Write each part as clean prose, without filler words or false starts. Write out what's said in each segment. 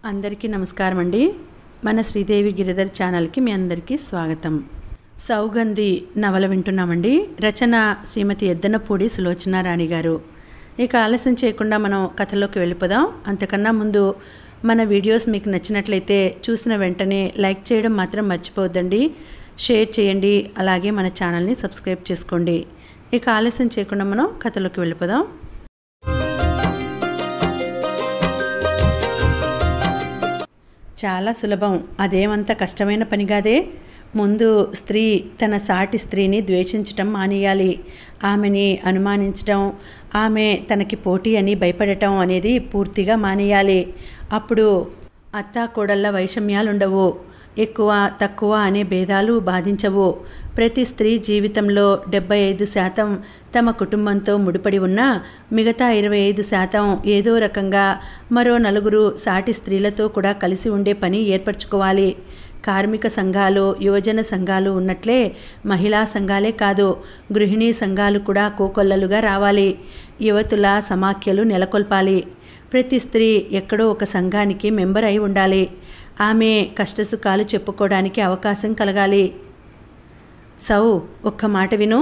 అందరికీ నమస్కారం అండి. మన శ్రీదేవి గిరిధర్ ఛానల్కి మీ అందరికీ స్వాగతం. సౌగంధి నవల వింటున్నామండి. రచన శ్రీమతి ఎద్దనపూడి సులోచనారాణి గారు. ఇక ఆలస్యం చేయకుండా మనం కథలోకి వెళ్ళిపోదాం. అంతకన్నా ముందు మన వీడియోస్ మీకు నచ్చినట్లయితే చూసిన వెంటనే లైక్ చేయడం మాత్రం మర్చిపోవద్దండి. షేర్ చేయండి, అలాగే మన ఛానల్ని సబ్స్క్రైబ్ చేసుకోండి. ఇక ఆలస్యం చేయకుండా మనం కథలోకి వెళ్ళిపోదాం. చాలా సులభం, అదేమంత కష్టమైన పని కాదే. ముందు స్త్రీ తన సాటి స్త్రీని ద్వేషించటం మానేయాలి. ఆమెని అనుమానించడం, ఆమె తనకి పోటీ అని భయపడటం అనేది పూర్తిగా మానేయాలి. అప్పుడు అత్తాకోడళ్ళ వైషమ్యాలుండవు, ఎక్కువ తక్కువ అనే భేదాలు బాధించవు. ప్రతి స్త్రీ జీవితంలో 75% తమ కుటుంబంతో ముడిపడి ఉన్న మిగతా 25% ఏదో రకంగా మరో నలుగురు సాటి స్త్రీలతో కూడా కలిసి ఉండే పని ఏర్పరచుకోవాలి. కార్మిక సంఘాలు, యువజన సంఘాలు ఉన్నట్లే మహిళా సంఘాలే కాదు, గృహిణీ సంఘాలు కూడా కోకొల్లలుగా రావాలి. యువతుల సమాఖ్యలు నెలకొల్పాలి. ప్రతి స్త్రీ ఎక్కడో ఒక సంఘానికి మెంబర్ అయి ఉండాలి. ఆమె కష్టసుఖాలు చెప్పుకోవడానికి అవకాశం కలగాలి. ఒక్క మాట విను.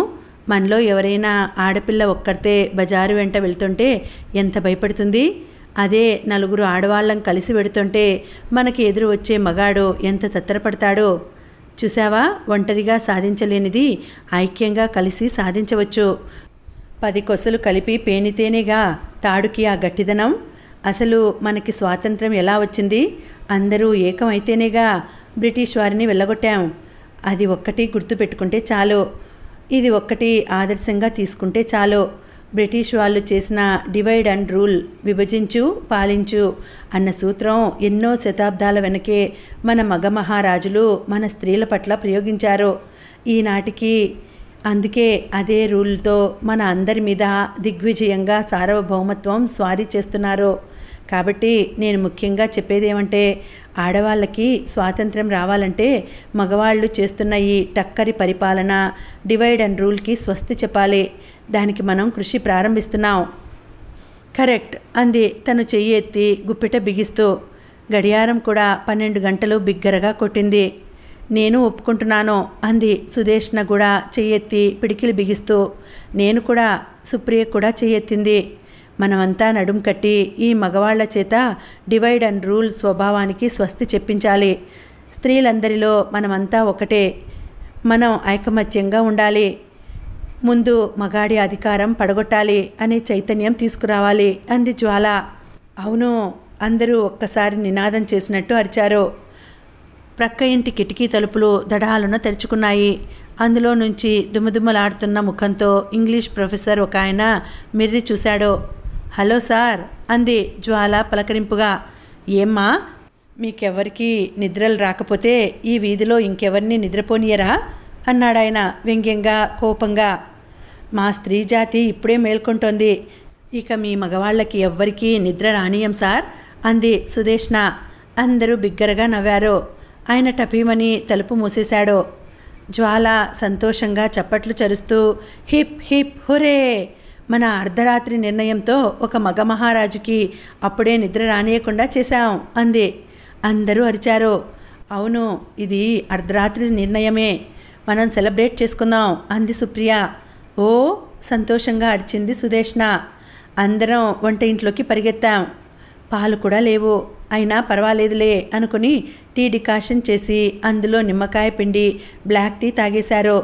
మనలో ఎవరైనా ఆడపిల్ల ఒక్కరితే బజారు వెంట వెళ్తుంటే ఎంత భయపడుతుంది. అదే నలుగురు ఆడవాళ్ళం కలిసి వెడుతుంటే మనకి ఎదురు వచ్చే మగాడు ఎంత తత్తరపడతాడో. చూసావా, ఒంటరిగా సాధించలేనిది ఐక్యంగా కలిసి సాధించవచ్చు. 10 కొసలు కలిపి పేనితేనేగా తాడుకి ఆ గట్టిదనం. అసలు మనకి స్వాతంత్రం ఎలా వచ్చింది? అందరూ ఏకమైతేనేగా బ్రిటిష్ వారిని వెళ్ళగొట్టాం. అది ఒక్కటి గుర్తుపెట్టుకుంటే చాలు. ఇది ఒక్కటి ఆదర్శంగా తీసుకుంటే చాలు. బ్రిటిష్ వాళ్ళు చేసిన డివైడ్ అండ్ రూల్, విభజించు పాలించు అన్న సూత్రం ఎన్నో శతాబ్దాల వెనకే మన మగ మహారాజులు మన స్త్రీల పట్ల ప్రయోగించారు. ఈనాటికి అందుకే అదే రూల్తో మన అందరి మీద దిగ్విజయంగా సార్వభౌమత్వం స్వారీ చేస్తున్నారు. కాబట్టి నేను ముఖ్యంగా చెప్పేదేమంటే, ఆడవాళ్ళకి స్వాతంత్రం రావాలంటే మగవాళ్ళు చేస్తున్న ఈ టక్కరి పరిపాలన, డివైడ్ అండ్ రూల్కి స్వస్తి చెప్పాలి. దానికి మనం కృషి ప్రారంభిస్తున్నాం. కరెక్ట్ అంది తను చెయ్యి ఎత్తి గుప్పిట బిగిస్తూ. గడియారం కూడా 12 గంటలు బిగ్గరగా కొట్టింది. నేను ఒప్పుకుంటున్నాను అంది సుదేష్ణ కూడా చెయ్యెత్తి పిడికిలు బిగిస్తూ. నేను కూడా. సుప్రియ కూడా చెయ్యెత్తింది. మనమంతా నడుం కట్టి ఈ మగవాళ్ల చేత డివైడ్ అండ్ రూల్ స్వభావానికి స్వస్తి చెప్పించాలి. స్త్రీలందరిలో మనమంతా ఒకటే, మనం ఐకమత్యంగా ఉండాలి. ముందు మగాడి అధికారం పడగొట్టాలి అనే చైతన్యం తీసుకురావాలి అంది జ్వాల. అవును, అందరూ ఒక్కసారి నినాదం చేసినట్టు అరిచారు. ప్రక్క ఇంటి కిటికీ తలుపులు దడాలున తెరుచుకున్నాయి. అందులో నుంచి దుమదుమలాడుతున్న ముఖంతో ఇంగ్లీష్ ప్రొఫెసర్ ఒక ఆయన మిర్రి చూశాడు. హలో సార్ అంది జ్వాల పలకరింపుగా. ఏమ్మా, మీకెవరికి నిద్రలు రాకపోతే ఈ వీధిలో ఇంకెవరిని నిద్రపోనియరా అన్నాడాయన వ్యంగ్యంగా కోపంగా. మా స్త్రీ జాతి ఇప్పుడే మేల్కొంటోంది, ఇక మీ మగవాళ్ళకి ఎవ్వరికీ నిద్ర రానియం సార్ అంది సుదేష్ణ. అందరూ బిగ్గరగా నవ్వారు. ఆయన టపీమని తలుపు మూసేశాడు. జ్వాల సంతోషంగా చప్పట్లు చరుస్తూ హిప్ హిప్ హురే, మన అర్ధరాత్రి నిర్ణయంతో ఒక మగ మహారాజుకి అప్పుడే నిద్ర రానియకుండా చేశాం అంది. అందరూ అరిచారు. అవును, ఇది అర్ధరాత్రి నిర్ణయమే, మనం సెలబ్రేట్ చేసుకుందాం అంది సుప్రియ. ఓ సంతోషంగా అరిచింది సుదేష్ణ. అందరం వంట ఇంట్లోకి పరిగెత్తాం. పాలు కూడా లేవు, అయినా పర్వాలేదులే అనుకుని టీ డికాషన్ చేసి అందులో నిమ్మకాయ పిండి బ్లాక్ టీ తాగేశారు.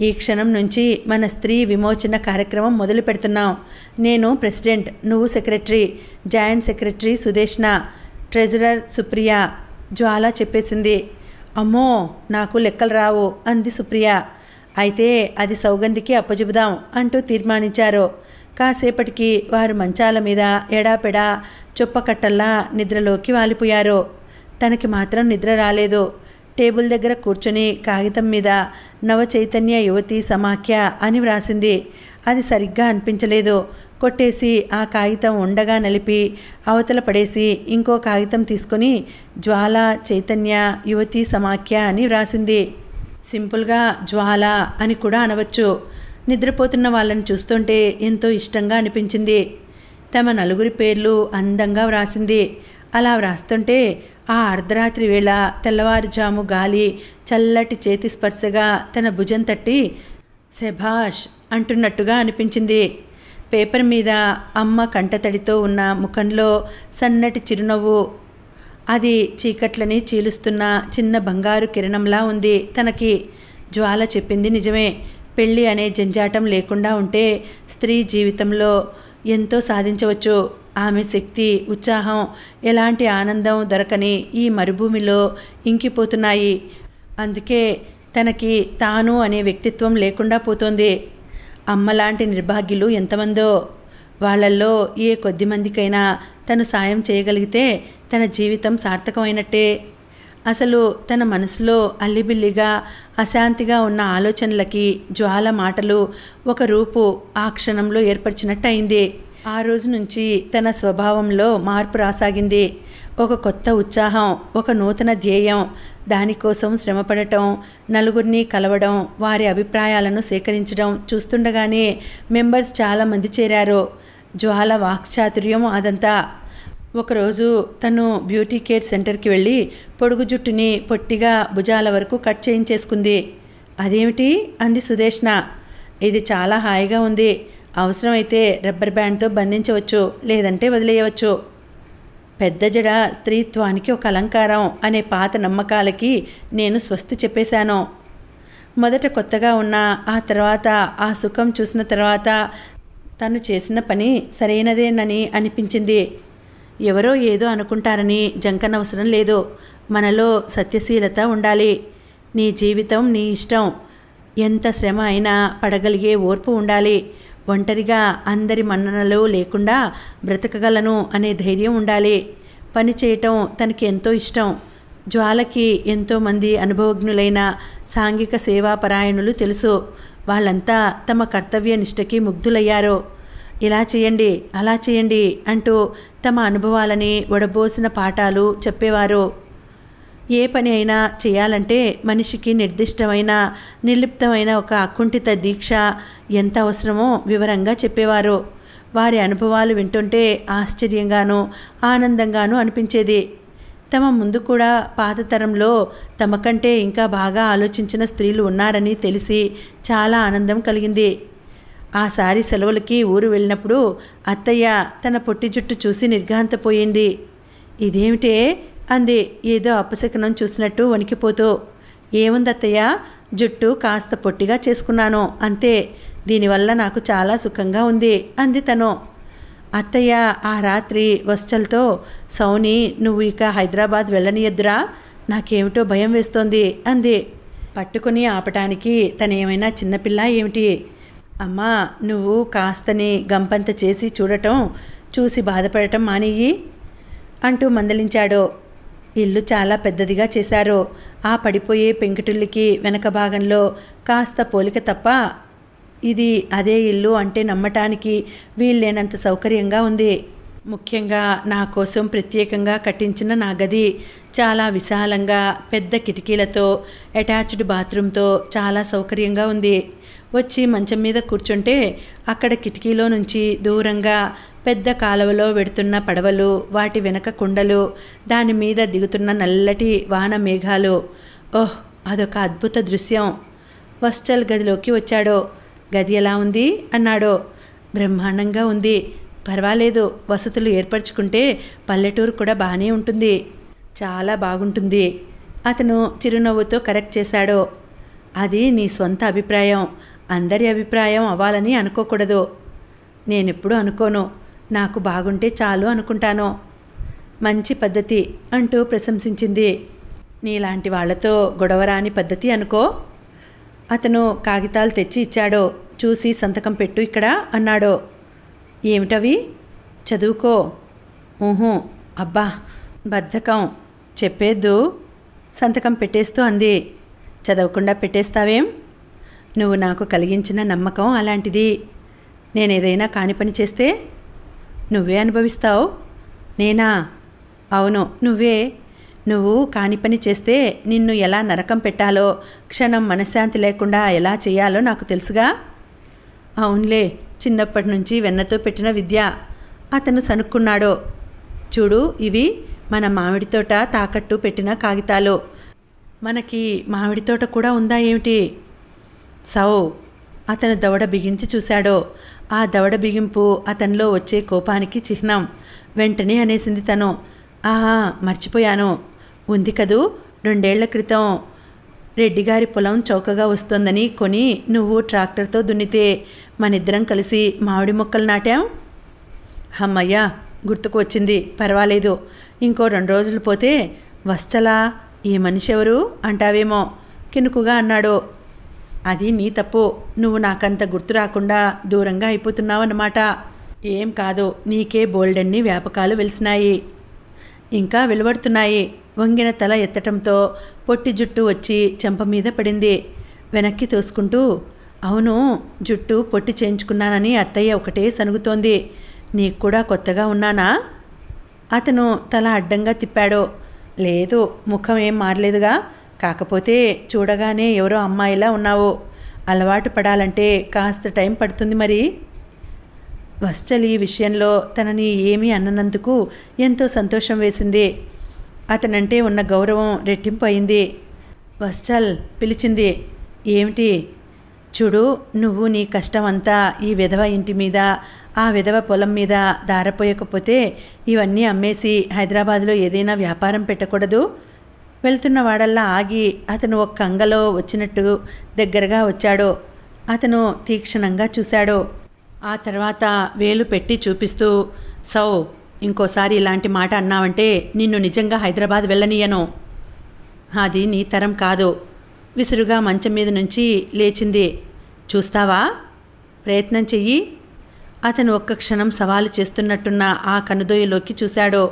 ఈ క్షణం నుంచి మన స్త్రీ విమోచన కార్యక్రమం మొదలు పెడుతున్నాం. నేను ప్రెసిడెంట్, నువ్వు secretary, joint secretary Sudeshna, treasurer Supriya Jwala చెప్పేసింది. అమ్మో, నాకు లెక్కలు రావు అంది సుప్రియ. అయితే అది సౌగంధికి అప్పచెబుదాం అంటూ తీర్మానించారు. కాసేపటికి వారు మంచాల మీద ఎడాపెడా చొప్పకట్టల్లా నిద్రలోకి వాలిపోయారు. తనకి మాత్రం నిద్ర రాలేదు. టేబుల్ దగ్గర కూర్చొని కాగితం మీద నవచైతన్య యువతి సమాఖ్య అని వ్రాసింది. అది సరిగ్గా అనిపించలేదు. కొట్టేసి ఆ కాగితం ఉండగా నలిపి అవతల పడేసి ఇంకో కాగితం తీసుకొని జ్వాల చైతన్య యువతి సమాఖ్య అని వ్రాసింది. సింపుల్గా జ్వాల అని కూడా అనవచ్చు. నిద్రపోతున్న వాళ్ళని చూస్తుంటే ఎంతో ఇష్టంగా అనిపించింది. తమ నలుగురి పేర్లు అందంగా వ్రాసింది. అలా వ్రాస్తుంటే ఆ అర్ధరాత్రి వేళ తెల్లవారుజాము గాలి చల్లటి చేతి స్పర్శగా తన భుజం తట్టి శభాష్ అంటున్నట్టుగా అనిపించింది. పేపర్ మీద అమ్మ కంటతడితో ఉన్న ముఖంలో సన్నటి చిరునవ్వు. అది చీకట్లని చీలుస్తున్న చిన్న బంగారు కిరణంలా ఉంది తనకి. జ్వాల చెప్పింది నిజమే. పెళ్ళి అనే జంజాటం లేకుండా ఉంటే స్త్రీ జీవితంలో ఎంతో సాధించవచ్చు. ఆమె శక్తి, ఉత్సాహం, ఎలాంటి ఆనందం దొరకని ఈ మరుభూమిలో ఇంకిపోతున్నాయి. అందుకే తనకి తాను అనే వ్యక్తిత్వం లేకుండా పోతోంది. అమ్మలాంటి నిర్భాగ్యులు ఎంతమందో. వాళ్ళల్లో ఏ కొద్ది మందికైనా తను సాయం చేయగలిగితే తన జీవితం సార్థకమైనట్టే. అసలు తన మనసులో అల్లిబిల్లిగా అశాంతిగా ఉన్న ఆలోచనలకి జ్వాల మాటలు ఒక రూపు ఆ క్షణంలో ఏర్పరిచినట్టు అయింది. ఆ రోజు నుంచి తన స్వభావంలో మార్పు రాసాగింది. ఒక కొత్త ఉత్సాహం, ఒక నూతన ధ్యేయం. దానికోసం శ్రమపడటం, నలుగురిని కలవడం, వారి అభిప్రాయాలను సేకరించడం చూస్తుండగానే మెంబర్స్ చాలామంది చేరారు. జ్వాల వాక్చాతుర్యం అదంతా. ఒకరోజు తను బ్యూటీ కేర్ సెంటర్కి వెళ్ళి పొడుగు జుట్టుని పొట్టిగా భుజాల వరకు కట్ చేయించేసుకుంది. అదేమిటి అంది సుదేష్ణ. ఇది చాలా హాయిగా ఉంది. అవసరమైతే రబ్బర్ బ్యాండ్తో బంధించవచ్చు, లేదంటే వదిలేయవచ్చు. పెద్ద జడ స్త్రీత్వానికి ఒక అలంకారం అనే పాత నమ్మకాలకి నేను స్వస్తి చెప్పేశాను. మొదట కొత్తగా ఉన్న ఆ తర్వాత ఆ సుఖం చూసిన తర్వాత తను చేసిన పని సరైనదేనని అనిపించింది. ఎవరో ఏదో అనుకుంటారని జంకనవసరం లేదు. మనలో సత్యశీలత ఉండాలి. నీ జీవితం నీ ఇష్టం. ఎంత శ్రమ అయినా పడగలిగే ఓర్పు ఉండాలి. ఒంటరిగా అందరి మన్ననలు లేకుండా బ్రతకగలను అనే ధైర్యం ఉండాలి. పని చేయటం తనకి ఎంతో ఇష్టం. జ్వాలకి ఎంతోమంది అనుభవజ్ఞులైన సాంఘిక సేవాపరాయణులు తెలుసు. వాళ్ళంతా తమ కర్తవ్య నిష్టకి ముగ్ధులయ్యారు. ఇలా చేయండి, అలా చేయండి అంటూ తమ అనుభవాలని వడబోసిన పాఠాలు చెప్పేవారు. ఏ పని అయినా చేయాలంటే మనిషికి నిర్దిష్టమైన నిర్లిప్తమైన ఒక అకుంఠిత దీక్ష ఎంత అవసరమో వివరంగా చెప్పేవారు. వారి అనుభవాలు వింటుంటే ఆశ్చర్యంగానూ ఆనందంగానూ అనిపించేది. తమ ముందు కూడా పాత తరంలో తమ కంటే ఇంకా బాగా ఆలోచించిన స్త్రీలు ఉన్నారని తెలిసి చాలా ఆనందం కలిగింది. ఆసారి సెలవులకి ఊరు వెళ్ళినప్పుడు అత్తయ్య తన పొట్టి జుట్టు చూసి నిర్ఘాంతపోయింది. ఇదేమిటే అంది ఏదో అపశకనం చూసినట్టు వణికిపోతూ. ఏముంది అత్తయ్య, జుట్టు కాస్త పొట్టిగా చేసుకున్నాను అంతే. దీనివల్ల నాకు చాలా సుఖంగా ఉంది అంది తను. అత్తయ్య ఆ రాత్రి వశ్చల్తో, సౌని నువ్వు ఇక హైదరాబాద్ వెళ్ళనియద్దురా, నాకేమిటో భయం వేస్తోంది అంది. పట్టుకుని ఆపటానికి తనేమైనా చిన్నపిల్ల ఏమిటి? అమ్మా, నువ్వు కాస్తని గంపంత చేసి చూడటం చూసి బాధపడటం మానేయి అంటూ మందలించాడు. ఇల్లు చాలా పెద్దదిగా చేశారు. ఆ పడిపోయే పెంకుటిల్లుకి వెనక భాగంలో కాస్త పోలిక తప్ప ఇది అదే ఇల్లు అంటే నమ్మటానికి వీల్లేనంత సౌకర్యంగా ఉంది. ముఖ్యంగా నా కోసం ప్రత్యేకంగా కట్టించిన నా గది చాలా విశాలంగా పెద్ద కిటికీలతో అటాచ్డ్ బాత్రూమ్తో చాలా సౌకర్యంగా ఉంది. వచ్చి మంచం మీద కూర్చుంటే అక్కడ కిటికీలో నుంచి దూరంగా పెద్ద కాలువలో వెడుతున్న పడవలు, వాటి వెనక కుండలు, దాని మీద దిగుతున్న నల్లటి వాన మేఘాలు. ఓహ్, అదొక అద్భుత దృశ్యం. వశ్చల్ గదిలోకి వచ్చాడు. గది ఎలా ఉంది అన్నాడు. బ్రహ్మాండంగా ఉంది. పర్వాలేదు, వసతులు ఏర్పరచుకుంటే పల్లెటూరు కూడా బాగానే ఉంటుంది. చాలా బాగుంటుంది. అతను చిరునవ్వుతో కరెక్ట్ చేశాడు. అది నీ సొంత అభిప్రాయం. అందరి అభిప్రాయం అవ్వాలని అనుకోకూడదు. నేనెప్పుడు అనుకోను. నాకు బాగుంటే చాలు అనుకుంటాను. మంచి పద్ధతి అంటూ ప్రశంసించింది. నీలాంటి వాళ్లతో గొడవరాని పద్ధతి అనుకో. అతను కాగితాలు తెచ్చి ఇచ్చాడు. చూసి సంతకం పెట్టు ఇక్కడ అన్నాడు. ఏమిటవి? చదువుకో. ఊహు, అబ్బా బద్ధకం. చెప్పేద్దు. సంతకం పెట్టేస్తూ అంది. చదవకుండా పెట్టేస్తావేం? నువ్వు నాకు కలిగించిన నమ్మకం అలాంటిది. నేనేదైనా కాని పని చేస్తే నువ్వే అనుభవిస్తావు. నేనా? అవును, నువ్వే. నువ్వు కాని పని చేస్తే నిన్ను ఎలా నరకం పెట్టాలో, క్షణం మనశ్శాంతి లేకుండా ఎలా చేయాలో నాకు తెలుసుగా. అవునులే, చిన్నప్పటి నుంచి వెన్నతో పెట్టిన విద్య. అతను సనుక్కున్నాడు. చూడు, ఇవి మన మామిడి తోట తాకట్టు పెట్టిన కాగితాలు. మనకి మామిడి తోట కూడా ఉందా ఏమిటి? సౌ అతను దవడ బిగించి చూశాడు. ఆ దవడ బిగింపు అతనిలో వచ్చే కోపానికి చిహ్నం. వెంటనే అనేసింది తను, ఆహా మర్చిపోయాను, ఉంది కదూ 2 ఏళ్ల క్రితం రెడ్డిగారి పొలం చౌకగా వస్తోందని కొని నువ్వు ట్రాక్టర్తో దున్నితే మనిద్దరం కలిసి మామిడి మొక్కలు నాటాం. అమ్మయ్యా, గుర్తుకు వచ్చింది, పర్వాలేదు. ఇంకో 2 రోజులు పోతే వస్తలా ఈ మనిషి ఎవరు అంటావేమో కినుకుగా అన్నాడు. అది నీ తప్పు, నువ్వు నాకంత గుర్తు రాకుండా దూరంగా అయిపోతున్నావన్నమాట. ఏం కాదు, నీకే బోల్డన్ని వ్యాపకాలు వెలిసినాయి, ఇంకా వెలువడుతున్నాయి. వంగిన తల ఎత్తటంతో పొట్టి జుట్టు వచ్చి చెంప మీద పడింది. వెనక్కి తోసుకుంటూ, అవును, జుట్టు పొట్టి చేయించుకున్నానని అత్తయ్య ఒకటే సనుగుతోంది. నీకు కూడా కొత్తగా ఉన్నానా? అతను తల అడ్డంగా తిప్పాడు. లేదు, ముఖం ఏం మారలేదుగా, కాకపోతే చూడగానే ఎవరో అమ్మాయిలా ఉన్నావు. అలవాటు పడాలంటే కాస్త టైం పడుతుంది మరి. వశ్చల్ ఈ విషయంలో తనని ఏమీ అన్ననందుకు ఎంతో సంతోషం వేసింది. అతనంటే ఉన్న గౌరవం రెట్టింపు అయింది. వశ్చల్ పిలిచింది. ఏమిటి? చూడు, నువ్వు నీ కష్టం అంతా ఈ విధవ ఇంటి మీద, ఆ విధవ పొలం మీద దారపోయకపోతే ఇవన్నీ అమ్మేసి హైదరాబాద్లో ఏదైనా వ్యాపారం పెట్టకూడదు? వెళ్తున్న వాడల్లా ఆగి అతను ఒక్క అంగలో వచ్చినట్టు దగ్గరగా వచ్చాడు. అతను తీక్షణంగా చూశాడు. ఆ తర్వాత వేలు పెట్టి చూపిస్తూ, సౌ, ఇంకోసారి ఇలాంటి మాట అన్నావంటే నిన్ను నిజంగా హైదరాబాద్ వెళ్ళనీయను. అది నీ తరం కాదు. విసురుగా మంచం మీద నుంచి లేచింది. చూస్తావా? ప్రయత్నం చెయ్యి. అతను ఒక్క క్షణం సవాలు చేస్తున్నట్టున్న ఆ కనుదొయ్యలోకి చూశాడు.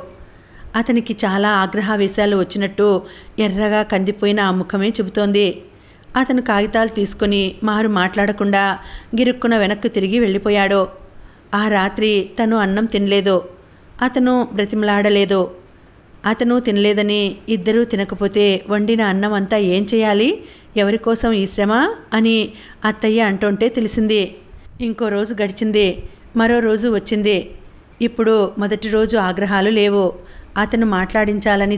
అతనికి చాలా ఆగ్రహావేశాలు వచ్చినట్టు ఎర్రగా కందిపోయిన ఆ ముఖమే చెబుతోంది. అతను కాగితాలు తీసుకుని మారు మాట్లాడకుండా గిరుక్కున వెనక్కు తిరిగి వెళ్ళిపోయాడు. ఆ రాత్రి తను అన్నం తినలేదు. అతను బ్రతిమలాడలేదు. అతను తినలేదని, ఇద్దరూ తినకపోతే వండిన అన్నం అంతా ఏం చేయాలి, ఎవరికోసం ఈ శ్రమ అని అత్తయ్య అంటుంటే తెలిసింది. ఇంకో రోజు గడిచింది. మరో రోజు వచ్చింది. ఇప్పుడు మొదటి రోజు ఆగ్రహాలు లేవు. అతను మాట్లాడించాలని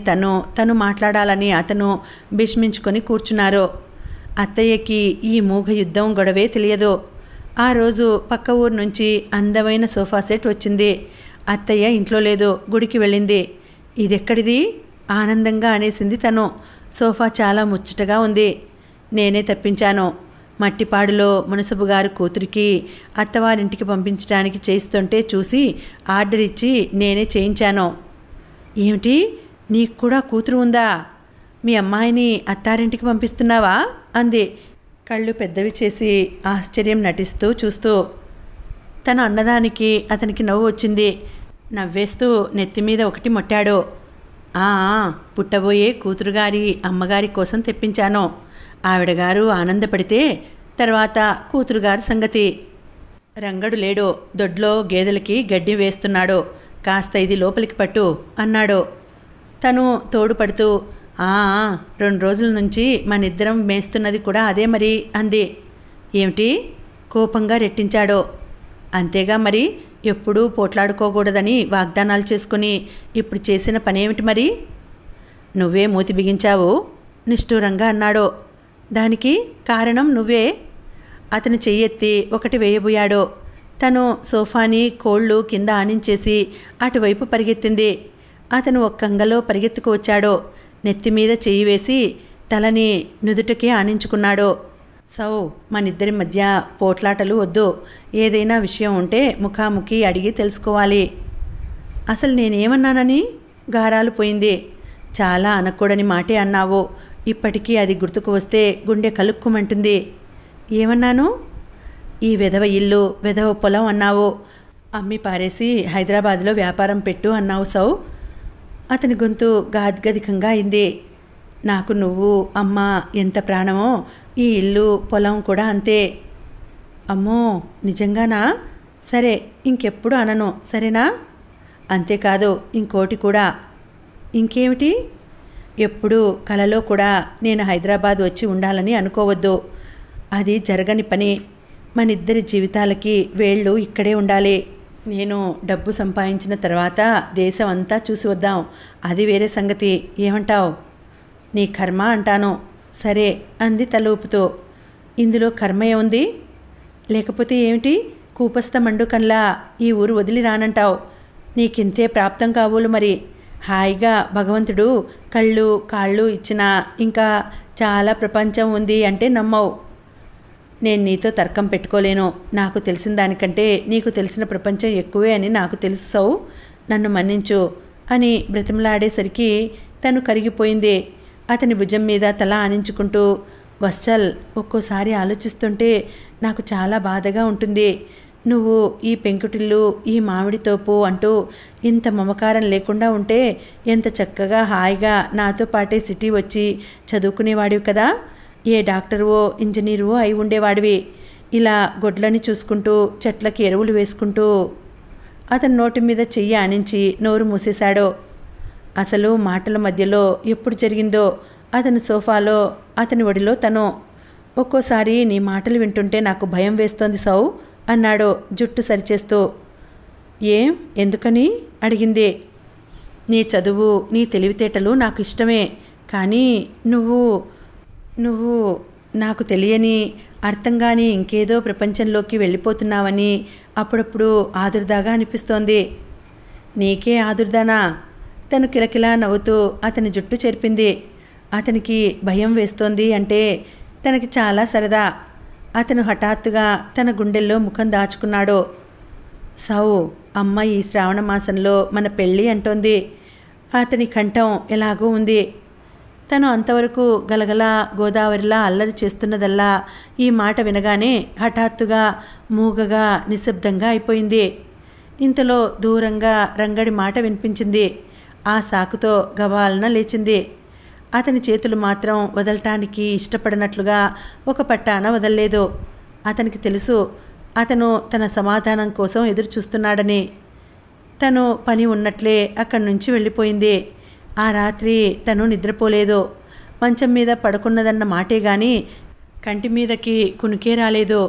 తను మాట్లాడాలని అతను భీష్మించుకొని కూర్చున్నారు. అత్తయ్యకి ఈ మూగ యుద్ధం గొడవే తెలియదు. ఆ రోజు పక్క ఊరు నుంచి అందమైన సోఫా సెట్ వచ్చింది. అత్తయ్య ఇంట్లో లేదు, గుడికి వెళ్ళింది. ఇదెక్కడిది? ఆనందంగా అనేసింది తను. సోఫా చాలా ముచ్చటగా ఉంది. నేనే తప్పించాను. మట్టిపాడులో మునసబు గారు కూతురికి అత్తవారింటికి పంపించడానికి చేస్తుంటే చూసి ఆర్డర్ ఇచ్చి నేనే చేయించాను. ఏమిటి, నీకు కూడా కూతురు ఉందా? మీ అమ్మాయిని అత్తారింటికి పంపిస్తున్నావా అంది, కళ్ళు పెద్దవి చేసి ఆశ్చర్యం నటిస్తూ చూస్తూ. తను అన్నదానికి అతనికి నవ్వు వచ్చింది. నవ్వేస్తూ నెత్తిమీద ఒకటి మొట్టాడు. పుట్టబోయే కూతురుగారి అమ్మగారి కోసం తెప్పించాను. ఆవిడగారు ఆనందపడితే తర్వాత కూతురుగారి సంగతి. రంగడు లేడు, దొడ్లో గేదెలకి గడ్డి వేస్తున్నాడు, కాస్త ఇది లోపలికి పట్టు అన్నాడు. తను తోడుపడుతూ 2 రోజుల నుంచి మనిద్దరం మేస్తున్నది కూడా అదే మరి అంది. ఏమిటి? కోపంగా రెట్టించాడు. అంతేగా మరి, ఎప్పుడూ పోట్లాడుకోకూడదని వాగ్దానాలు చేసుకుని ఇప్పుడు చేసిన పనేమిటి మరి? నువ్వే మూతి బిగించావు నిష్ఠూరంగా అన్నాడు. దానికి కారణం నువ్వే. అతను చెయ్యెత్తి ఒకటి వేయబోయాడు. తను సోఫాని కోళ్ళు కింద ఆనించేసి అటువైపు పరిగెత్తింది. అతను ఒక్కంగలో పరిగెత్తుకు వచ్చాడు. నెత్తిమీద చెయ్యి వేసి తలని నుదుటికి ఆనించుకున్నాడు. సౌ, మనిద్దరి మధ్య పోట్లాటలు వద్దు. ఏదైనా విషయం ఉంటే ముఖాముఖి అడిగి తెలుసుకోవాలి. అసలు నేనేమన్నానని గారాలు పోయింది. చాలా అనకూడని మాటే అన్నావు. ఇప్పటికీ అది గుర్తుకు వస్తే గుండె కలుక్కుమంటుంది. ఏమన్నాను? ఈ వెధవ ఇల్లు, వెధవ పొలం అన్నావు. అమ్మి పారేసి హైదరాబాద్లో వ్యాపారం పెట్టు అన్నావు సౌ. అతని గొంతు గాద్గదికంగా అయింది. నాకు నువ్వు, అమ్మ ఎంత ప్రాణమో ఈ ఇల్లు, పొలం కూడా అంతే. అమ్మో, నిజంగానా? సరే, ఇంకెప్పుడు అనను, సరేనా? అంతేకాదు, ఇంకోటి కూడా. ఇంకేమిటి? ఎప్పుడు కలలో కూడా నేను హైదరాబాద్ వచ్చి ఉండాలని అనుకోవద్దు. అది జరగని పని. మనిద్దరి జీవితాలకి వేళ్ళు ఇక్కడే ఉండాలి. నేను డబ్బు సంపాదించిన తర్వాత దేశం అంతా చూసి వద్దాం, అది వేరే సంగతి. ఏమంటావు? నీ కర్మ అంటాను. సరే అంది తల ఊపుతూ. ఇందులో కర్మ ఏముంది? లేకపోతే ఏమిటి? కూపస్థ మండుకంలా ఈ ఊరు వదిలి రానంటావు? నీకింతే ప్రాప్తం కాబోలు మరి. హాయిగా భగవంతుడు కళ్ళు కాళ్ళు ఇచ్చినా ఇంకా చాలా ప్రపంచం ఉంది అంటే నమ్మవు. నేను నీతో తర్కం పెట్టుకోలేను. నాకు తెలిసిన దానికంటే నీకు తెలిసిన ప్రపంచం ఎక్కువే అని నాకు తెలుసు. నన్ను మన్నించు అని బ్రతిమలాడేసరికి తను కరిగిపోయింది. అతని భుజం మీద తల ఆనించుకుంటూ, వత్సల్, ఒక్కోసారి ఆలోచిస్తుంటే నాకు చాలా బాధగా ఉంటుంది. నువ్వు ఈ పెంకుటిల్లు, ఈ మామిడి తోపు అంటూ ఇంత మమకారం లేకుండా ఉంటే ఎంత చక్కగా హాయిగా నాతో పాటే సిటీ వచ్చి చదువుకునేవాడివి కదా. ఏ డాక్టరువో ఇంజనీరువో అయి ఉండేవాడివి. ఇలా గొడ్లని చూసుకుంటూ చెట్లకి ఎరువులు వేసుకుంటూ. అతని నోటి మీద చెయ్యి ఆనించి నోరు మూసేశాడు. అసలు మాటల మధ్యలో ఎప్పుడు జరిగిందో అతని సోఫాలో, అతని ఒడిలో తను. ఒక్కోసారి నీ మాటలు వింటుంటే నాకు భయం వేస్తోంది సౌ అన్నాడు జుట్టు సరిచేస్తూ. ఏం, ఎందుకని అడిగింది. నీ చదువు, నీ తెలివితేటలు నాకు ఇష్టమే, కానీ నువ్వు నాకు తెలియని అర్థం కాని ఇంకేదో ప్రపంచంలోకి వెళ్ళిపోతున్నావని అప్పుడప్పుడు ఆదుర్దాగా అనిపిస్తోంది. నీకే ఆదుర్దానా? తను కిలకిలా నవ్వుతూ అతని జుట్టు చెరిపింది. అతనికి భయం వేస్తోంది అంటే తనకి చాలా సరదా. అతను హఠాత్తుగా తన గుండెల్లో ముఖం దాచుకున్నాడు. సౌ, అమ్మ ఈ శ్రావణ మాసంలో మన పెళ్ళి అంటోంది. అతని కంఠం ఎలాగో ఉంది. తను అంతవరకు గలగల గోదావరిలా అల్లరి చేస్తున్నదల్లా ఈ మాట వినగానే హఠాత్తుగా మూగగా నిశ్శబ్దంగా అయిపోయింది. ఇంతలో దూరంగా రంగడి మాట వినిపించింది. ఆ సాకుతో గబాలన లేచింది. అతని చేతులు మాత్రం వదలటానికి ఇష్టపడినట్లుగా ఒక పట్టాన వదల్లేదు. అతనికి తెలుసు అతను తన సమాధానం కోసం ఎదురు చూస్తున్నాడని. తను పని ఉన్నట్లే అక్కడి నుంచి వెళ్ళిపోయింది. ఆ రాత్రి తను నిద్రపోలేదు. మంచం మీద పడుకున్నదన్న మాటే గాని కంటి మీదకి కునికే రాలేదు.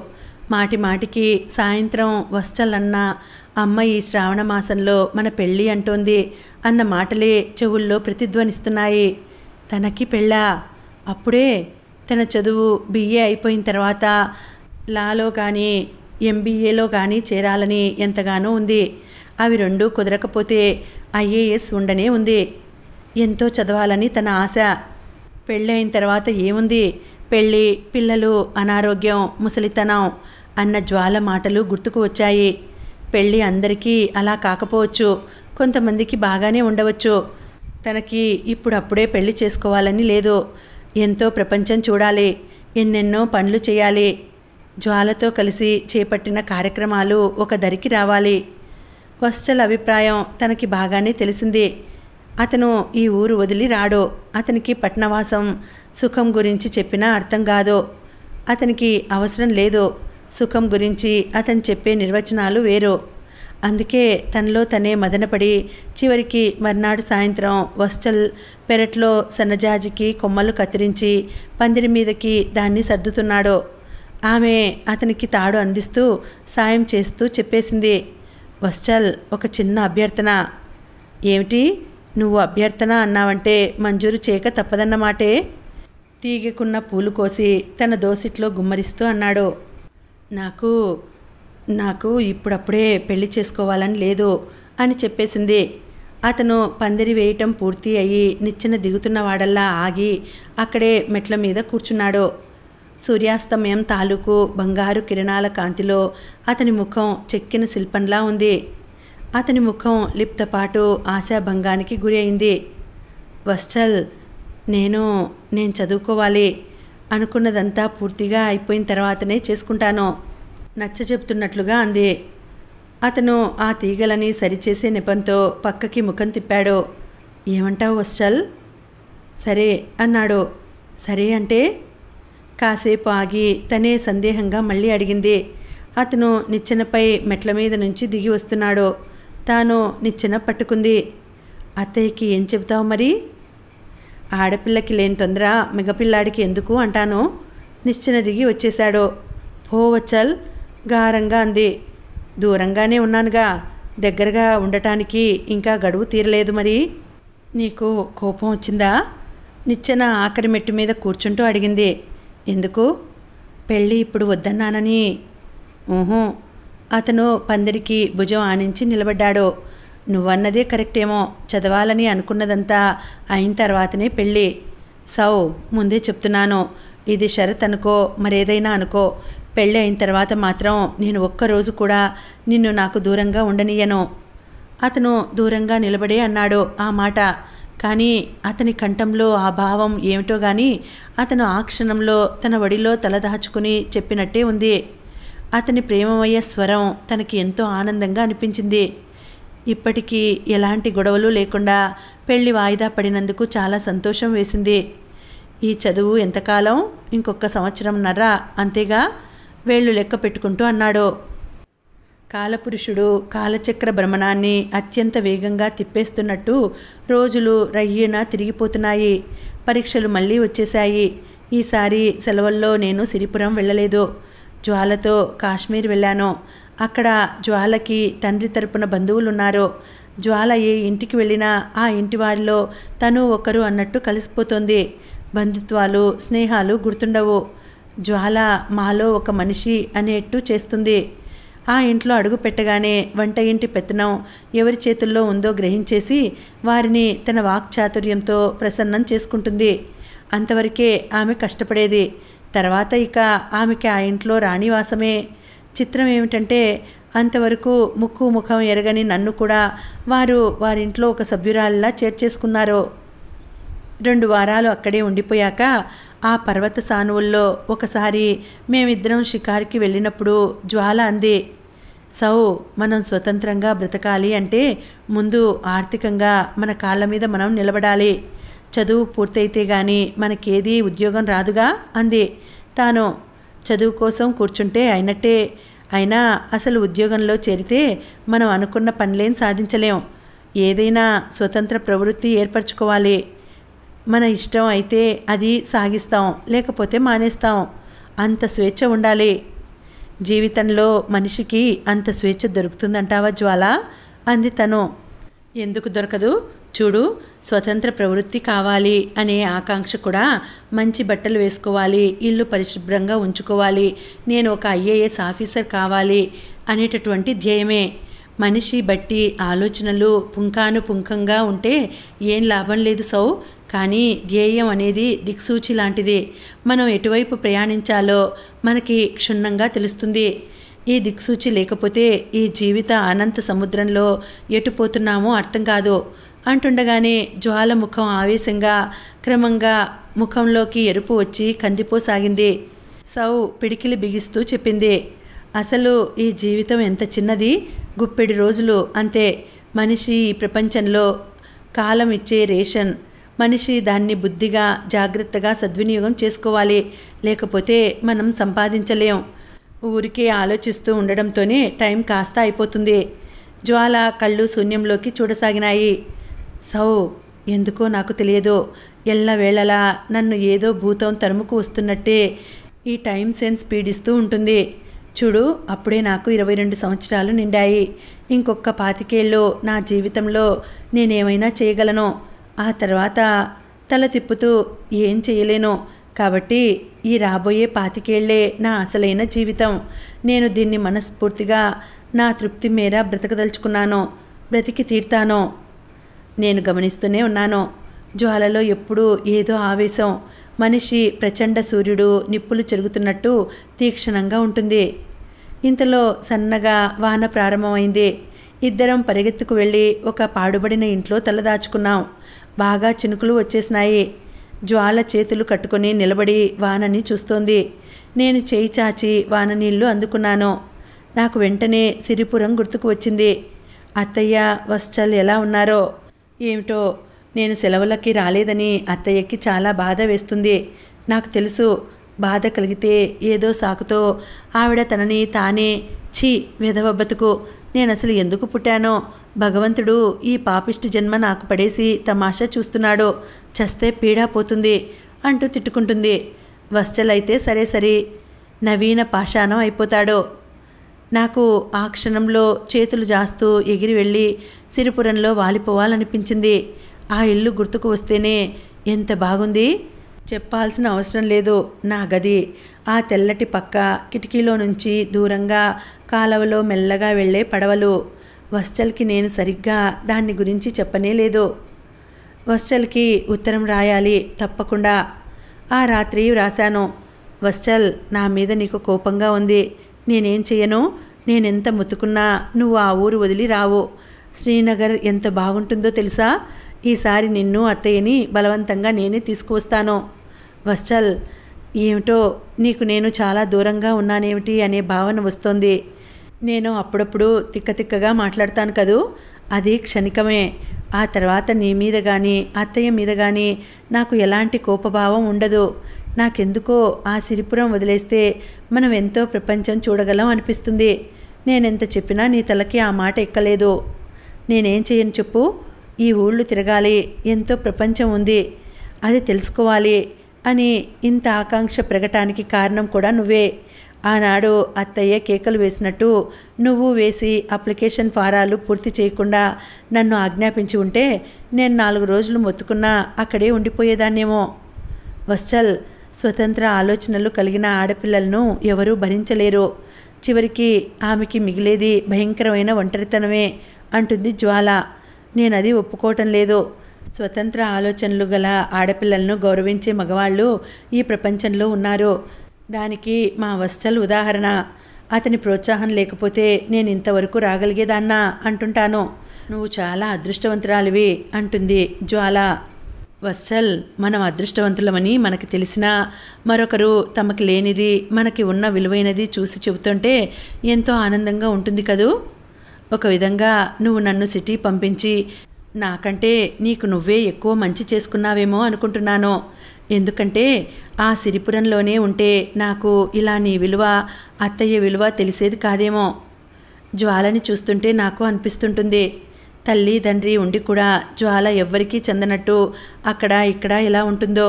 మాటి మాటికి సాయంత్రం వస్తలన్న అమ్మ ఈ శ్రావణ మాసంలో మన పెళ్ళి అంటోంది అన్న మాటలే చెవుల్లో ప్రతిధ్వనిస్తున్నాయి. తనకి పెళ్ళా? అప్పుడే తన చదువు బిఏ అయిపోయిన తర్వాత లాలో కానీ ఎంబీఏలో కానీ చేరాలని ఎంతగానో ఉంది. అవి రెండూ కుదరకపోతే ఐఏఎస్ ఉండనే ఉంది. ఎంతో చదవాలని తన ఆశ. పెళ్ళైన తర్వాత ఏముంది? పెళ్ళి, పిల్లలు, అనారోగ్యం, ముసలితనం అన్న జ్వాల మాటలు గుర్తుకు వచ్చాయి. పెళ్ళి అందరికీ అలా కాకపోవచ్చు, కొంతమందికి బాగానే ఉండవచ్చు. తనకి ఇప్పుడప్పుడే పెళ్లి చేసుకోవాలని లేదు. ఎంతో ప్రపంచం చూడాలి, ఎన్నెన్నో పనులు చేయాలి. జ్వాలతో కలిసి చేపట్టిన కార్యక్రమాలు ఒక దరికి రావాలి. వత్సల అభిప్రాయం తనకి బాగానే తెలిసింది. అతను ఈ ఊరు వదిలి రాడు. అతనికి పట్నవాసం సుఖం గురించి చెప్పినా అర్థం కాదు. అతనికి అవసరం లేదు. సుఖం గురించి అతను చెప్పే నిర్వచనాలు వేరు. అందుకే తనలో తనే మదనపడి చివరికి మర్నాడు సాయంత్రం వత్సల్ పెరట్లో సన్నజాజికి కొమ్మలు కత్తిరించి పందిరి మీదకి దాన్ని సర్దుతున్నాడు. ఆమె అతనికి తాడు అందిస్తూ సాయం చేస్తూ చెప్పేసింది. వత్సల్, ఒక చిన్న అభ్యర్థన. ఏమిటి? నువ్వు అభ్యర్థన అన్నావంటే మంజూరు చేయక తప్పదన్నమాటే. తీగకున్న పూలు కోసి తన దోసిట్లో గుమ్మరిస్తూ అన్నాడు. నాకు ఇప్పుడప్పుడే పెళ్లి చేసుకోవాలని లేదు అని చెప్పేసింది. అతను పందిరి వేయటం పూర్తి అయ్యి నిచ్చెన దిగుతున్నవాడల్లా ఆగి అక్కడే మెట్ల మీద కూర్చున్నాడు. సూర్యాస్తమయం తాలూకు బంగారు కిరణాల కాంతిలో అతని ముఖం చెక్కిన శిల్పంలా ఉంది. అతని ముఖం లిప్తపాటు ఆశాభంగానికి గురి అయింది. వత్సల్, నేను చదువుకోవాలి. అనుకున్నదంతా పూర్తిగా అయిపోయిన తర్వాతనే చేసుకుంటాను నచ్చచెప్తున్నట్లుగా అంది. అతను ఆ తీగలని సరిచేసే నెపంతో పక్కకి ముఖం తిప్పాడు. ఏమంటావు వత్సల్? సరే అన్నాడు. సరే అంటే? కాసేపు ఆగి తనే సందేహంగా మళ్ళీ అడిగింది. అతను నిచ్చెనపై మెట్ల మీద నుంచి దిగి వస్తున్నాడు. తాను నిచ్చెన పట్టుకుంది. అత్తయ్యకి ఏం చెబుతావు మరి? ఆడపిల్లకి లేని తొందర మగపిల్లాడికి ఎందుకు అంటాను. నిచ్చెన దిగి వచ్చేశాడు. పో వత్సల్, గారంగా అంది. దూరంగానే ఉన్నానుగా, దగ్గరగా ఉండటానికి ఇంకా గడువు తీరలేదు. మరి నీకు కోపం వచ్చిందా? నిచ్చెన ఆఖరి మెట్టు మీద కూర్చుంటూ అడిగింది. ఎందుకు? పెళ్ళి ఇప్పుడు వద్దన్నానని. ఊహూ. అతను పందిరికి భుజం ఆనించి నిలబడ్డాడు. నువ్వన్నదే కరెక్టేమో, చదవాలని అనుకున్నదంతా అయిన తర్వాతనే పెళ్ళి. సౌ, ముందే చెప్తున్నాను, ఇది షరత్ అనుకో మరేదైనా అనుకో, పెళ్ళి అయిన తర్వాత మాత్రం నేను ఒక్కరోజు కూడా నిన్ను నాకు దూరంగా ఉండనియను. అతను దూరంగా నిలబడే అన్నాడు ఆ మాట. కానీ అతని కంఠంలో ఆ భావం ఏమిటో గాని అతను ఆ క్షణంలో తన ఒడిలో తలదాచుకుని చెప్పినట్టే ఉంది. అతని ప్రేమమయ్య స్వరం తనకి ఎంతో ఆనందంగా అనిపించింది. ఇప్పటికీ ఎలాంటి గొడవలు లేకుండా పెళ్లి వాయిదా పడినందుకు చాలా సంతోషం వేసింది. ఈ చదువు ఎంతకాలం? ఇంకొక సంవత్సరంన్నర అంతేగా? వేళ్ళు లెక్క పెట్టుకుంటూ అన్నాడు. కాలపురుషుడు కాలచక్ర భ్రమణాన్ని అత్యంత వేగంగా తిప్పేస్తున్నట్టు రోజులు రయ్యేనా తిరిగిపోతున్నాయి. పరీక్షలు మళ్ళీ వచ్చేశాయి. ఈసారి సెలవుల్లో నేను సిరిపురం వెళ్ళలేదు. జ్వాలతో కాశ్మీర్ వెళ్ళాను. అక్కడ జ్వాలకి తండ్రి తరపున బంధువులున్నారు. జ్వాల ఏ ఇంటికి వెళ్ళినా ఆ ఇంటి వారిలో తను ఒకరు అన్నట్టు కలిసిపోతుంది. బంధుత్వాలు స్నేహాలు గుర్తుండవు. జ్వాల మాలో ఒక మనిషి అనేట్టు చేస్తుంది. ఆ ఇంట్లో అడుగు పెట్టగానే వంట ఇంటి పెత్తనం ఎవరి చేతుల్లో ఉందో గ్రహించేసి వారిని తన వాక్చాతుర్యంతో ప్రసన్నం చేసుకుంటుంది. అంతవరకే ఆమె కష్టపడేది. తర్వాత ఇక ఆమెకి ఆ ఇంట్లో రాణివాసమే. చిత్రం ఏమిటంటే అంతవరకు ముక్కు ముఖం ఎరగని నన్ను కూడా వారింట్లో ఒక సభ్యురాలిలా చేర్చేసుకున్నారు. 2 వారాలు అక్కడే ఉండిపోయాక ఆ పర్వత సానువుల్లో ఒకసారి మేమిద్దరం షికార్కి వెళ్ళినప్పుడు జ్వాల అంది, సౌ, మనం స్వతంత్రంగా బ్రతకాలి అంటే ముందు ఆర్థికంగా మన కాళ్ళ మీద మనం నిలబడాలి. చదువు పూర్తయితే గాని మనకేదీ ఉద్యోగం రాదుగా అంది. తాను చదువు కోసం కూర్చుంటే అయినట్టే. అయినా అసలు ఉద్యోగంలో చేరితే మనం అనుకున్న పనులేం సాధించలేం. ఏదైనా స్వతంత్ర ప్రవృత్తి ఏర్పరచుకోవాలి. మన ఇష్టం అయితే అది సాగిస్తాం, లేకపోతే మానేస్తాం. అంత స్వేచ్ఛ ఉండాలి. జీవితంలో మనిషికి అంత స్వేచ్ఛ దొరుకుతుందంటావా జ్వాల అంది తను. ఎందుకు దొరకదు? చూడు, స్వతంత్ర ప్రవృత్తి కావాలి అనే ఆకాంక్ష కూడా మంచి బట్టలు వేసుకోవాలి, ఇల్లు పరిశుభ్రంగా ఉంచుకోవాలి, నేను ఒక IAS ఆఫీసర్ కావాలి అనేటటువంటి ధ్యేయమే. మనిషి బట్టి ఆలోచనలు పుంఖానుపుంఖంగా ఉంటే ఏం లాభం లేదు సౌ. కానీ ధ్యేయం అనేది దిక్సూచి లాంటిది. మనం ఎటువైపు ప్రయాణించాలో మనకి క్షుణ్ణంగా తెలుస్తుంది. ఈ దిక్సూచి లేకపోతే ఈ జీవిత అనంత సముద్రంలో ఎటుపోతున్నామో అర్థం కాదు అంటుండగానే జ్వాల ముఖం ఆవేశంగా క్రమంగా ముఖంలోకి ఎరుపు వచ్చి కందిపోసాగింది. సౌ పిడికిలి బిగిస్తూ చెప్పింది, అసలు ఈ జీవితం ఎంత చిన్నది, గుప్పెడి రోజులు అంతే. మనిషి ఈ ప్రపంచంలో కాలం ఇచ్చే రేషన్. మనిషి దాన్ని బుద్ధిగా జాగ్రత్తగా సద్వినియోగం చేసుకోవాలి, లేకపోతే మనం సంపాదించలేం. ఊరికే ఆలోచిస్తూ ఉండడంతోనే టైం కాస్త అయిపోతుంది. జ్వాల కళ్ళు శూన్యంలోకి చూడసాగినాయి. సౌ, ఎందుకో నాకు తెలియదు, ఎల్లవేళలా నన్ను ఏదో భూతం తరుముకు వస్తున్నట్టే ఈ టైం సెన్స్ పీడిస్తూ ఉంటుంది. చూడు, అప్పుడే నాకు 22 సంవత్సరాలు నిండాయి. ఇంకొక 25 ఏళ్ళు నా జీవితంలో నేనేమైనా చేయగలను. ఆ తర్వాత తల తిప్పుతూ ఏం చేయలేను. కాబట్టి ఈ రాబోయే 25 ఏళ్లే నా అసలైన జీవితం. నేను దీన్ని మనస్ఫూర్తిగా నా తృప్తి మేర బ్రతకదలుచుకున్నాను. బ్రతికి తీర్తాను. నేను గమనిస్తూనే ఉన్నాను. జ్వాలలో ఎప్పుడూ ఏదో ఆవేశం. మనిషి ప్రచండ సూర్యుడు నిప్పులు చెరుగుతున్నట్టు తీక్షణంగా ఉంటుంది. ఇంతలో సన్నగా వాన ప్రారంభమైంది. ఇద్దరం పరిగెత్తుకు వెళ్ళి ఒక పాడుబడిన ఇంట్లో తలదాచుకున్నాం. బాగా చినుకులు వచ్చేసినాయి. జ్వాల చేతులు కట్టుకొని నిలబడి వానని చూస్తోంది. నేను చేయి చాచి వాన నీళ్లు అందుకున్నాను. నాకు వెంటనే సిరిపురం గుర్తుకు వచ్చింది. అత్తయ్య వత్సల్ ఎలా ఉన్నారో ఏమిటో. నేను సెలవులకి రాలేదని అత్తయ్యకి చాలా బాధ వేస్తుంది. నాకు తెలుసు. బాధ కలిగితే ఏదో సాకుతో ఆవిడ తనని తానే ఛీ విధవ బతుకు, నేను అసలు ఎందుకు పుట్టానో, భగవంతుడు ఈ పాపిష్టి జన్మ నాకు పడేసి తమాషా చూస్తున్నాడు, చస్తే పీడా పోతుంది అంటూ తిట్టుకుంటుంది. వత్సల్ అయితే సరే సరే నవీన పాషాణం అయిపోతాడు. నాకు ఆ క్షణంలో చేతులు జాస్తూ ఎగిరి వెళ్ళి సిరిపురంలో వాలిపోవాలనిపించింది. ఆ ఇల్లు గుర్తుకు వస్తేనే ఎంత బాగుంది. చెప్పాల్సిన అవసరం లేదు. నా గది, ఆ తెల్లటి పక్క, కిటికీలో నుంచి దూరంగా కాలవలో మెల్లగా వెళ్ళే పడవలు. వశ్చల్కి నేను సరిగ్గా దాన్ని గురించి చెప్పనే లేదు. వశ్చల్కి ఉత్తరం రాయాలి తప్పకుండా. ఆ రాత్రి రాశాను. వశ్చల్, నా మీద నీకు కోపంగా ఉంది. నేనేం చెయ్యను? నేనెంత ముత్తుకున్నా నువ్వు ఆ ఊరు వదిలి రావు. శ్రీనగర్ ఎంత బాగుంటుందో తెలుసా? ఈసారి నిన్ను అత్తయ్యని బలవంతంగా నేనే తీసుకువస్తాను. వశ్చల్, ఏమిటో నీకు నేను చాలా దూరంగా ఉన్నానేమిటి అనే భావన వస్తోంది. నేను అప్పుడప్పుడు తిక్కతిక్కగా మాట్లాడతాను కదూ, అది క్షణికమే. ఆ తర్వాత నీ మీద కానీ అత్తయ్య మీద కానీ నాకు ఎలాంటి కోపభావం ఉండదు. నాకెందుకో ఆ సిరిపురం వదిలేస్తే మనం ఎంతో ప్రపంచం చూడగలం అనిపిస్తుంది. నేనెంత చెప్పినా నీ తలకి ఆ మాట ఎక్కలేదు. నేనేం చేయను చెప్పు? ఈ ఊళ్ళు తిరగాలి, ఎంతో ప్రపంచం ఉంది, అది తెలుసుకోవాలి అని ఇంత ఆకాంక్ష పెరగటానికి కారణం కూడా నువ్వే. ఆనాడు అత్తయ్య కేకలు వేసినట్టు నువ్వు వేసి అప్లికేషన్ ఫారాలు పూర్తి చేయకుండా నన్ను ఆజ్ఞాపించి ఉంటే నేను 4 రోజులు మొత్తుకున్నా అక్కడే ఉండిపోయేదాన్నేమో. వశ్చల్, స్వతంత్ర ఆలోచనలు కలిగిన ఆడపిల్లలను ఎవరూ భరించలేరు. చివరికి ఆమెకి మిగిలేది భయంకరమైన ఒంటరితనమే అంటుంది జ్వాల. నేనది ఒప్పుకోవటం లేదు. స్వతంత్ర ఆలోచనలు గల ఆడపిల్లలను గౌరవించే మగవాళ్ళు ఈ ప్రపంచంలో ఉన్నారు. దానికి మా వశ్చల్ ఉదాహరణ. అతని ప్రోత్సాహం లేకపోతే నేను ఇంతవరకు రాగలిగేదాన్నా అంటుంటాను. నువ్వు చాలా అదృష్టవంతురాలివి అంటుంది జ్వాల. వశ్చల్, మనం అదృష్టవంతులమని మనకి తెలిసినా మరొకరు తమకి లేనిది మనకి ఉన్న విలువైనది చూసి చెబుతుంటే ఎంతో ఆనందంగా ఉంటుంది కదూ. ఒక విధంగా నువ్వు నన్ను సిటీ పంపించి నాకంటే నీకు నువ్వే ఎక్కువ మంచి చేసుకున్నావేమో అనుకుంటున్నాను. ఎందుకంటే ఆ సిరిపురంలోనే ఉంటే నాకు ఇలా నీ విలువ, అత్తయ్య విలువ తెలిసేది కాదేమో. జ్వాలని చూస్తుంటే నాకు అనిపిస్తుంటుంది, తల్లి తండ్రి ఉండి కూడా జ్వాల ఎవ్వరికీ చెందనట్టు అక్కడ ఇక్కడ ఎలా ఉంటుందో.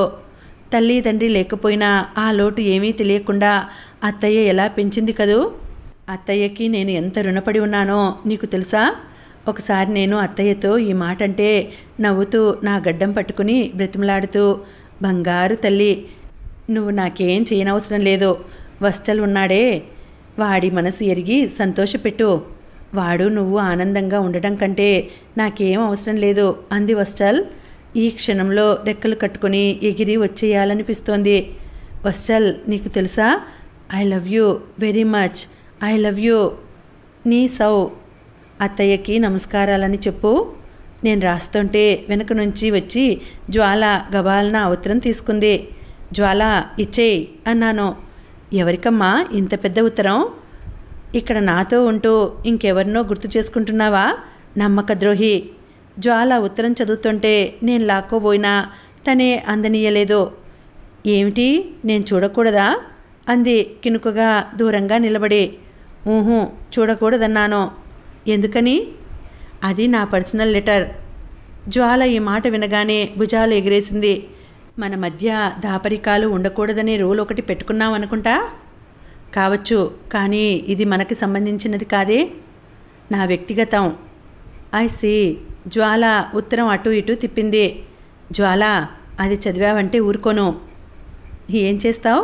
తల్లి తండ్రి లేకపోయినా ఆ లోటు ఏమీ తెలియకుండా అత్తయ్య ఎలా పెంచింది కదూ. అత్తయ్యకి నేను ఎంత రుణపడి ఉన్నానో నీకు తెలుసా? ఒకసారి నేను అత్తయ్యతో ఈ మాట అంటే నవ్వుతూ నా గడ్డం పట్టుకుని బ్రతిమలాడుతూ, బంగారు తల్లి, నువ్వు నాకేం చేయనవసరం లేదు. వశ్చల్ ఉన్నాడే, వాడి మనసు ఎరిగి సంతోషపెట్టు. వాడు నువ్వు ఆనందంగా ఉండటం కంటే నాకేం అవసరం లేదు అంది వశ్చల్. ఈ క్షణంలో రెక్కలు కట్టుకుని ఎగిరి వచ్చేయాలనిపిస్తోంది. వశ్చల్, నీకు తెలుసా, I love you very much. I love you. నీ సౌ. అత్తయ్యకి నమస్కారాలని చెప్పు. నేను రాస్తుంటే వెనక నుంచి వచ్చి జ్వాల గబాలన ఉత్తరం తీసుకుంది. జ్వాల, ఇచ్చేయి అన్నాను. ఎవరికమ్మా ఇంత పెద్ద ఉత్తరం? ఇక్కడ నాతో ఉంటూ ఇంకెవరినో గుర్తు చేసుకుంటున్నావా? నమ్మక ద్రోహి. జ్వాల ఉత్తరం చదువుతుంటే నేను లాక్కోబోయినా తనే అందనీయలేదు. ఏమిటి, నేను చూడకూడదా అంది కినుకగా దూరంగా నిలబడి. ఊహు, చూడకూడదన్నాను. ఎందుకని? అది నా పర్సనల్ లెటర్. జ్వాల ఈ మాట వినగానే భుజాలు ఎగిరేసింది. మన మధ్య దాపరికాలు ఉండకూడదనే రూల్ ఒకటి పెట్టుకున్నాం అనుకుంటా. కావచ్చు, కానీ ఇది మనకి సంబంధించినది కాదే, నా వ్యక్తిగతం. I see. జ్వాల ఉత్తరం అటు ఇటు తిప్పింది. జ్వాల, అది చదివావంటే ఊరుకోను. ఏం చేస్తావు?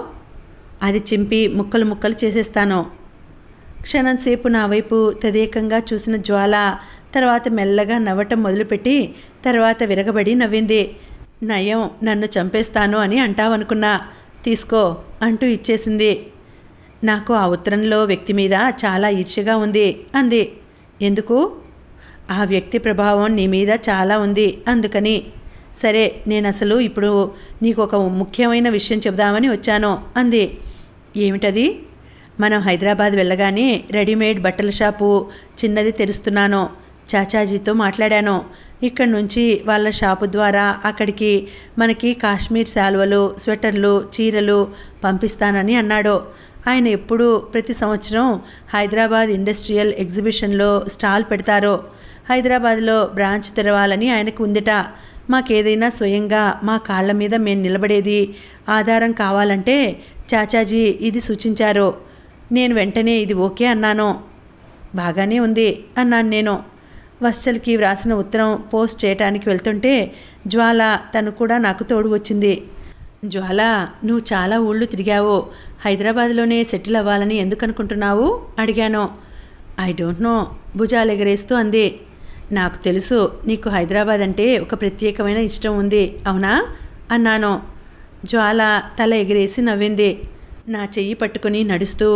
అది చింపి ముక్కలు ముక్కలు చేసేస్తాను. క్షణంసేపు నా వైపు తదేకంగా చూసిన జ్వాల తర్వాత మెల్లగా నవ్వటం మొదలుపెట్టి తర్వాత విరగబడి నవ్వింది. నయం, నన్ను చంపేస్తాను అని అంటావనుకున్నా. తీసుకో అంటూ ఇచ్చేసింది. నాకు ఆ ఉత్తరంలో వ్యక్తి మీద చాలా ఈర్ష్యగా ఉంది అంది. ఎందుకు? ఆ వ్యక్తి ప్రభావం నీ మీద చాలా ఉంది అందుకని. సరే, నేను అసలు ఇప్పుడు నీకు ఒక ముఖ్యమైన విషయం చెబుదామని వచ్చాను అంది. ఏమిటది? మనం హైదరాబాద్ వెళ్ళగానే రెడీమేడ్ బట్టల షాపు చిన్నది తెరుస్తున్నాను. చాచాజీతో మాట్లాడాను. ఇక్కడి నుంచి వాళ్ళ షాపు ద్వారా అక్కడికి మనకి కాశ్మీర్ శాలువలు, స్వెటర్లు, చీరలు పంపిస్తానని అన్నాడు. ఆయన ఎప్పుడూ ప్రతి సంవత్సరం హైదరాబాద్ ఇండస్ట్రియల్ ఎగ్జిబిషన్లో స్టాల్ పెడతారు. హైదరాబాద్లో బ్రాంచ్ తెరవాలని ఆయనకు ఉందిట. మాకేదైనా స్వయంగా మా కాళ్ళ మీద మేము నిలబడేది ఆధారం కావాలంటే చాచాజీ ఇది సూచించారు. నేను వెంటనే ఇది ఓకే అన్నాను. బాగానే ఉంది అన్నాను నేను. వత్సల్కి వ్రాసిన ఉత్తరం పోస్ట్ చేయడానికి వెళ్తుంటే జ్వాల తను కూడా నాకు తోడు వచ్చింది. జ్వాల, నువ్వు చాలా ఊళ్ళు తిరిగావు, హైదరాబాద్లోనే సెటిల్ అవ్వాలని ఎందుకు అనుకుంటున్నావు అడిగాను. ఐ డోంట్ నో, భుజాలు ఎగరేస్తూ అంది. నాకు తెలుసు నీకు హైదరాబాద్ అంటే ఒక ప్రత్యేకమైన ఇష్టం ఉంది, అవునా అన్నాను. జ్వాల తల ఎగిరేసి నవ్వింది. నా చెయ్యి పట్టుకుని నడుస్తూ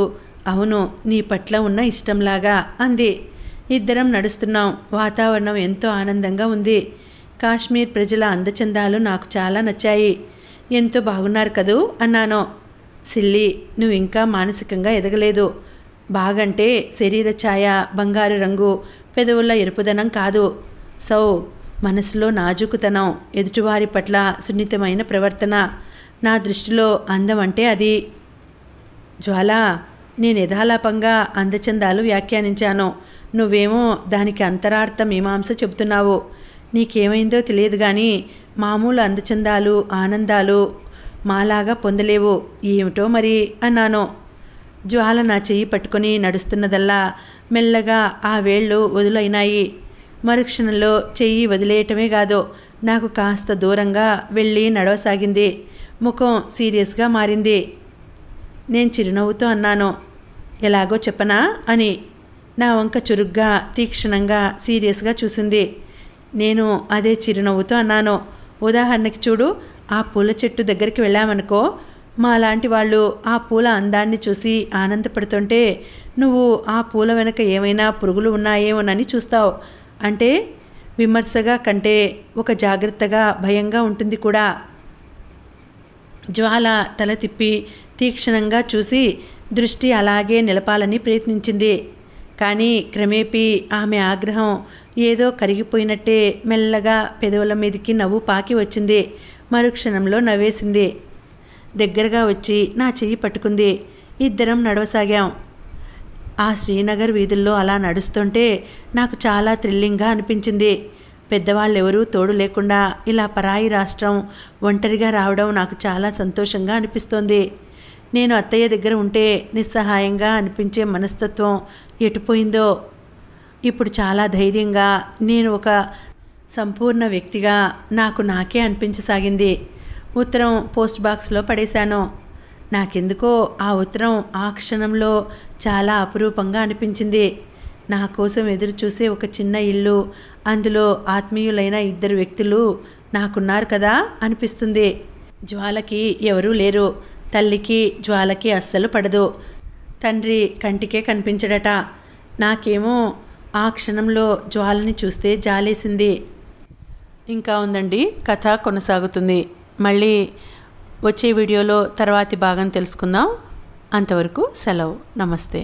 అవును, నీ పట్ల ఉన్న ఇష్టంలాగా అంది. ఇద్దరం నడుస్తున్నాం. వాతావరణం ఎంతో ఆనందంగా ఉంది. కాశ్మీర్ ప్రజల అందచందాలు నాకు చాలా నచ్చాయి. ఎంతో బాగున్నారు కదూ అన్నాను. సిల్లి, నువ్వు ఇంకా మానసికంగా ఎదగలేదు. బాగంటే శరీర ఛాయ, బంగారు రంగు, పెదవుల ఎరుపుదనం కాదు. సౌ, మనసులో నాజూకుతనం, ఎదుటివారి పట్ల సున్నితమైన ప్రవర్తన. నా దృష్టిలో అందం అంటే అది. జ్వాల, నేను యథాలాపంగా అందచందాలు వ్యాఖ్యానించాను. నువ్వేమో దానికి అంతరార్థ మీమాంస చెబుతున్నావు. నీకేమైందో తెలియదు కానీ మామూలు అందచందాలు, ఆనందాలు మాలాగా పొందలేవు. ఏమిటో మరి అన్నాను. జ్వాల నా చెయ్యి పట్టుకొని నడుస్తున్నదల్లా మెల్లగా ఆ వేళ్ళు వదులైనాయి. మరుక్షణంలో చెయ్యి వదిలేయటమే కాదు, నాకు కాస్త దూరంగా వెళ్ళి నడవసాగింది. ముఖం సీరియస్గా మారింది. నేను చిరునవ్వుతో అన్నాను, ఎలాగో చెప్పనా అని. నా వంక చురుగ్గా, తీక్షణంగా, సీరియస్గా చూసింది. నేను అదే చిరునవ్వుతో అన్నాను, ఉదాహరణకి చూడు, ఆ పూల చెట్టు దగ్గరికి వెళ్ళామనుకో, మాలాంటి వాళ్ళు ఆ పూల అందాన్ని చూసి ఆనందపడుతుంటే నువ్వు ఆ పూల వెనక ఏమైనా పురుగులు ఉన్నాయేమోనని చూస్తావు. అంటే విమర్శగా కంటే ఒక జాగ్రత్తగా, భయంగా ఉంటుంది కూడా. జ్వాల తల తిప్పి తీక్షణంగా చూసి దృష్టి అలాగే నిలపాలని ప్రయత్నించింది. కానీ క్రమేపీ ఆమె ఆగ్రహం ఏదో కరిగిపోయినట్టే మెల్లగా పెదవుల మీదకి నవ్వు పాకి వచ్చింది. మరుక్షణంలో నవ్వేసింది. దగ్గరగా వచ్చి నా చెయ్యి పట్టుకుంది. ఇద్దరం నడవసాగాం. ఆ శ్రీనగర్ వీధుల్లో అలా నడుస్తుంటే నాకు చాలా థ్రిల్లింగ్గా అనిపించింది. పెద్దవాళ్ళెవరూ తోడు లేకుండా ఇలా పరాయి రాష్ట్రం ఒంటరిగా రావడం నాకు చాలా సంతోషంగా అనిపిస్తోంది. నేను అత్తయ్య దగ్గర ఉంటే నిస్సహాయంగా అనిపించే మనస్తత్వం ఎటుపోయిందో. ఇప్పుడు చాలా ధైర్యంగా, నేను ఒక సంపూర్ణ వ్యక్తిగా నాకు నాకే అనిపించసాగింది. ఉత్తరం పోస్ట్ బాక్స్లో పడేశాను. నాకెందుకో ఆ ఉత్తరం ఆ క్షణంలో చాలా అపురూపంగా అనిపించింది. నా కోసం ఎదురు చూసే ఒక చిన్న ఇల్లు, అందులో ఆత్మీయులైన ఇద్దరు వ్యక్తులు నాకున్నారు కదా అనిపిస్తుంది. జ్వాలకి ఎవరూ లేరు. తల్లికి జ్వాలకి అస్సలు పడదు. తండ్రి కంటికే కనిపించడట. నాకేమో ఆ క్షణంలో జ్వాలని చూస్తే జాలేసింది. ఇంకా ఉందండి, కథ కొనసాగుతుంది. మళ్ళీ వచ్చే వీడియోలో తర్వాతి భాగం తెలుసుకుందాం. అంతవరకు సెలవు. నమస్తే.